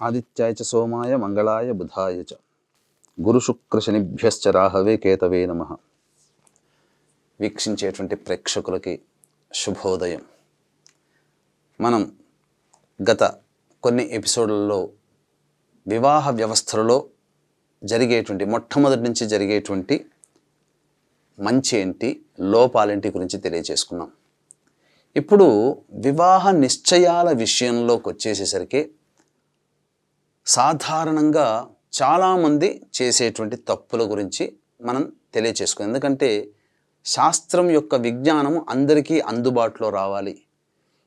ఆదిత్యాయ చ సోమాయ మంగళాయ బుధాయ చ గురుశుక్రశనిభ్యశ్చ రాహవే కేతవే నమః. వీక్షించేటువంటి ప్రేక్షకులకి శుభోదయం. మనం గత కొన్ని ఎపిసోడ్లలో వివాహ వ్యవస్థలలో జరిగేటువంటి మొట్టమొదటి నుంచి జరిగేటువంటి మంచి ఏంటి, లోపాలేంటి గురించి తెలియజేసుకున్నాం. ఇప్పుడు వివాహ నిశ్చయాల విషయంలోకి వచ్చేసేసరికి సాధారణంగా చాలామంది చేసేటువంటి తప్పుల గురించి మనం తెలియచేసుకున్నాం. ఎందుకంటే శాస్త్రం యొక్క విజ్ఞానం అందరికీ అందుబాటులో రావాలి.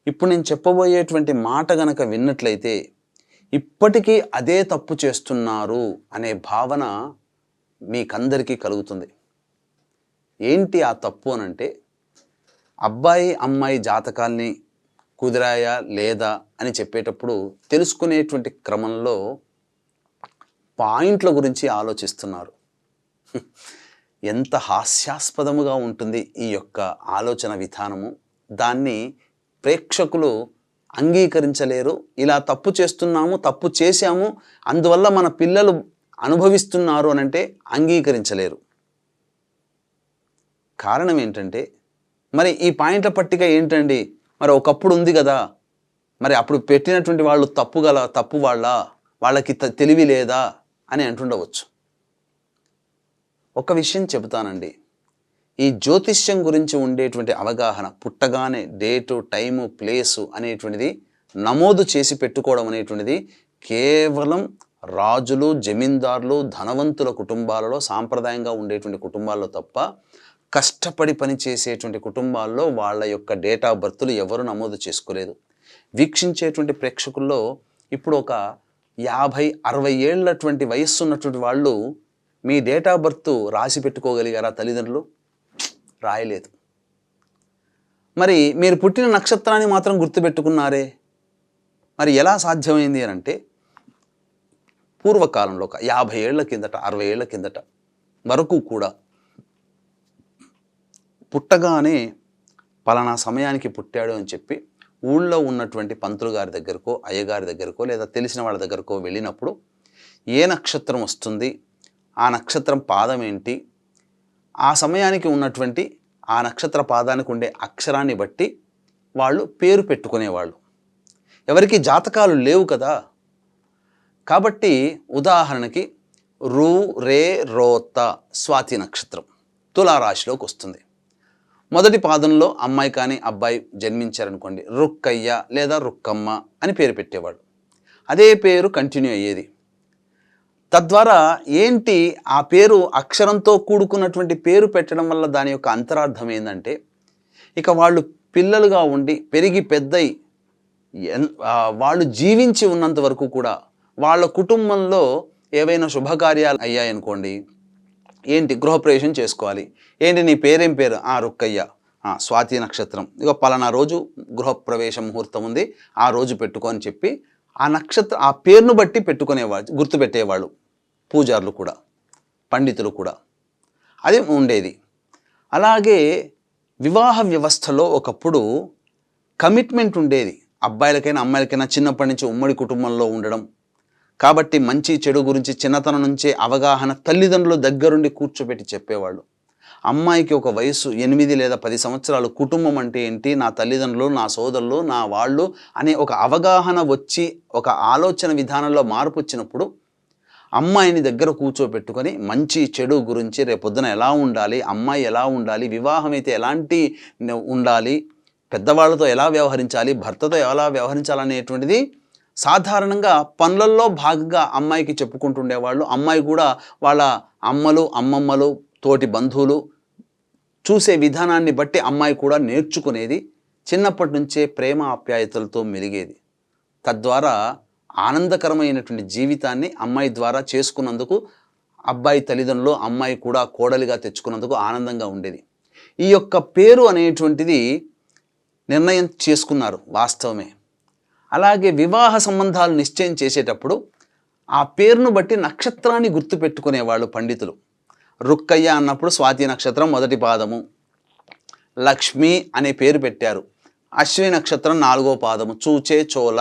ఇప్పుడు నేను చెప్పబోయేటువంటి మాట గనక విన్నట్లయితే ఇప్పటికీ అదే తప్పు చేస్తున్నారు అనే భావన మీకందరికీ కలుగుతుంది. ఏంటి ఆ తప్పు అనంటే, అబ్బాయి అమ్మాయి జాతకాల్ని కుదిరాయా లేదా అని చెప్పేటప్పుడు తెలుసుకునేటువంటి క్రమంలో పాయింట్ల గురించి ఆలోచిస్తున్నారు. ఎంత హాస్యాస్పదముగా ఉంటుంది ఈ యొక్క ఆలోచన విధానము. దాన్ని ప్రేక్షకులు అంగీకరించలేరు. ఇలా తప్పు చేస్తున్నాము, తప్పు చేశాము, అందువల్ల మన పిల్లలు అనుభవిస్తున్నారు అనంటే అంగీకరించలేరు. కారణం ఏంటంటే, మరి ఈ పాయింట్ల పట్టిక ఏంటండి, మరి ఒకప్పుడు ఉంది కదా, మరి అప్పుడు పెట్టినటువంటి వాళ్ళు తప్పు వాళ్ళకి తెలివి లేదా అని అంటుండవచ్చు. ఒక విషయం చెబుతానండి. ఈ జ్యోతిష్యం గురించి ఉండేటువంటి అవగాహన పుట్టగానే డేటు, టైము, ప్లేసు అనేటువంటిది నమోదు చేసి పెట్టుకోవడం అనేటువంటిది కేవలం రాజులు, జమీందారులు, ధనవంతుల కుటుంబాలలో, సాంప్రదాయంగా ఉండేటువంటి కుటుంబాల్లో తప్ప కష్టపడి పని చేసేటువంటి కుటుంబాల్లో వాళ్ళ యొక్క డేట్ ఆఫ్ బర్త్లు ఎవరు నమోదు చేసుకోలేదు. వీక్షించేటువంటి ప్రేక్షకుల్లో ఇప్పుడు ఒక 50-60 ఏళ్ళటువంటి వయస్సు ఉన్నటువంటి వాళ్ళు మీ డేట్ ఆఫ్ బర్త్ రాసి పెట్టుకోగలిగారా తల్లిదండ్రులు? రాయలేదు. మరి మీరు పుట్టిన నక్షత్రాన్ని మాత్రం గుర్తుపెట్టుకున్నారే, మరి ఎలా సాధ్యమైంది అని అంటే, పూర్వకాలంలో ఒక 50 ఏళ్ల కిందట, 60 ఏళ్ల కిందట వరకు కూడా పుట్టగానే పలానా సమయానికి పుట్టాడు అని చెప్పి ఊళ్ళో ఉన్నటువంటి పంతులు గారి దగ్గరకో, అయ్యగారి దగ్గరకో, లేదా తెలిసిన వాళ్ళ దగ్గరకో వెళ్ళినప్పుడు ఏ నక్షత్రం వస్తుంది, ఆ నక్షత్రం పాదం ఏంటి, ఆ సమయానికి ఉన్నటువంటి ఆ నక్షత్ర పాదానికి ఉండే అక్షరాన్ని బట్టి వాళ్ళు పేరు పెట్టుకునేవాళ్ళు. ఎవరికి జాతకాలు లేవు కదా. కాబట్టి ఉదాహరణకి రు రే రోత స్వాతి నక్షత్రం తులారాశిలోకి వస్తుంది. మొదటి పాదంలో అమ్మాయి కానీ అబ్బాయి జన్మించారనుకోండి, రుక్కయ్య లేదా రుక్కమ్మ అని పేరు పెట్టేవాడు. అదే పేరు కంటిన్యూ అయ్యేది. తద్వారా ఏంటి, ఆ పేరు అక్షరంతో కూడుకున్నటువంటి పేరు పెట్టడం వల్ల దాని యొక్క అంతరార్థం ఏంటంటే, ఇక వాళ్ళు పిల్లలుగా ఉండి పెరిగి పెద్దయి వాళ్ళు జీవించి ఉన్నంత వరకు కూడా వాళ్ళ కుటుంబంలో ఏవైనా శుభకార్యాలు అయ్యాయనుకోండి, ఏంటి గృహప్రవేశం చేసుకోవాలి, ఏంటి నీ పేరేం పేరు, రుక్కయ్య, స్వాతి నక్షత్రం, ఇక పలానా రోజు గృహప్రవేశ ముహూర్తం ఉంది, ఆ రోజు పెట్టుకొని చెప్పి ఆ పేరును బట్టి పెట్టుకునేవాళ్ళు, గుర్తుపెట్టేవాళ్ళు పూజారులు కూడా, పండితులు కూడా. అది ఉండేది. అలాగే వివాహ వ్యవస్థలో ఒకప్పుడు కమిట్మెంట్ ఉండేది. అబ్బాయిలకైనా అమ్మాయిలకైనా చిన్నప్పటి నుంచి ఉమ్మడి కుటుంబంలో ఉండడం కాబట్టి మంచి చెడు గురించి చిన్నతనం నుంచే అవగాహన తల్లిదండ్రులు దగ్గరుండి కూర్చోబెట్టి చెప్పేవాళ్ళు. అమ్మాయికి ఒక వయసు 8 లేదా 10 సంవత్సరాలు కుటుంబం అంటే ఏంటి, నా తల్లిదండ్రులు, నా సోదరులు, నా వాళ్ళు అనే ఒక అవగాహన వచ్చి ఒక ఆలోచన విధానంలో మార్పు వచ్చినప్పుడు అమ్మాయిని దగ్గర కూర్చోబెట్టుకొని మంచి చెడు గురించి రేపొద్దున ఎలా ఉండాలి, అమ్మాయి ఎలా ఉండాలి, వివాహం అయితే ఎలాంటి ఉండాలి, పెద్దవాళ్ళతో ఎలా వ్యవహరించాలి, భర్తతో ఎలా వ్యవహరించాలనేటువంటిది సాధారణంగా పనులలో భాగంగా అమ్మాయికి చెప్పుకుంటుండేవాళ్ళు. అమ్మాయి కూడా వాళ్ళ అమ్మలు, అమ్మమ్మలు, తోటి బంధువులు చూసే విధానాన్ని బట్టి అమ్మాయి కూడా నేర్చుకునేది. చిన్నప్పటి నుంచే ప్రేమ ఆప్యాయతలతో మెలిగేది. తద్వారా ఆనందకరమైనటువంటి జీవితాన్ని అమ్మాయి ద్వారా చేసుకున్నందుకు అబ్బాయి తల్లిదండ్రులు, అమ్మాయి కూడా కోడలిగా తెచ్చుకున్నందుకు ఆనందంగా ఉండేది. ఈ యొక్క పేరు అనేటువంటిది నిర్ణయం చేసుకున్నారు, వాస్తవమే. అలాగే వివాహ సంబంధాలు నిశ్చయం చేసేటప్పుడు ఆ పేరును బట్టి నక్షత్రాన్ని గుర్తుపెట్టుకునేవాళ్ళు పండితులు. రుక్కయ్య అన్నప్పుడు స్వాతి నక్షత్రం మొదటి పాదము, లక్ష్మి అనే పేరు పెట్టారు. అశ్విని నక్షత్రం 4వ పాదము, చూచే చోళ,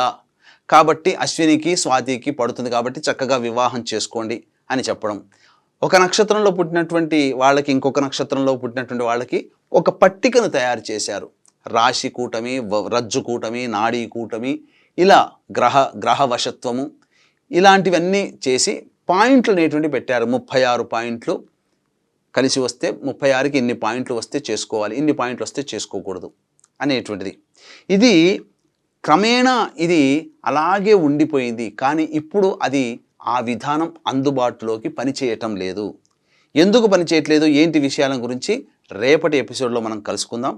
కాబట్టి అశ్వినికి స్వాతికి పడుతుంది కాబట్టి చక్కగా వివాహం చేసుకోండి అని చెప్పడం. ఒక నక్షత్రంలో పుట్టినటువంటి వాళ్ళకి ఇంకొక నక్షత్రంలో పుట్టినటువంటి వాళ్ళకి ఒక పట్టికను తయారు చేశారు. రాశి కూటమి, రజ్జు కూటమి, నాడీ కూటమి, ఇలా గ్రహవశత్వము ఇలాంటివన్నీ చేసి పాయింట్లు అనేటువంటి పెట్టారు. 36 పాయింట్లు కలిసి వస్తే 36కి ఇన్ని పాయింట్లు వస్తే చేసుకోవాలి, ఇన్ని పాయింట్లు వస్తే చేసుకోకూడదు అనేటువంటిది. ఇది క్రమేణా ఇది అలాగే ఉండిపోయింది. కానీ ఇప్పుడు అది ఆ విధానం అందుబాటులోకి పనిచేయటం లేదు. ఎందుకు పనిచేయట్లేదు, ఏంటి విషయాల గురించి రేపటి ఎపిసోడ్లో మనం కలుసుకుందాం.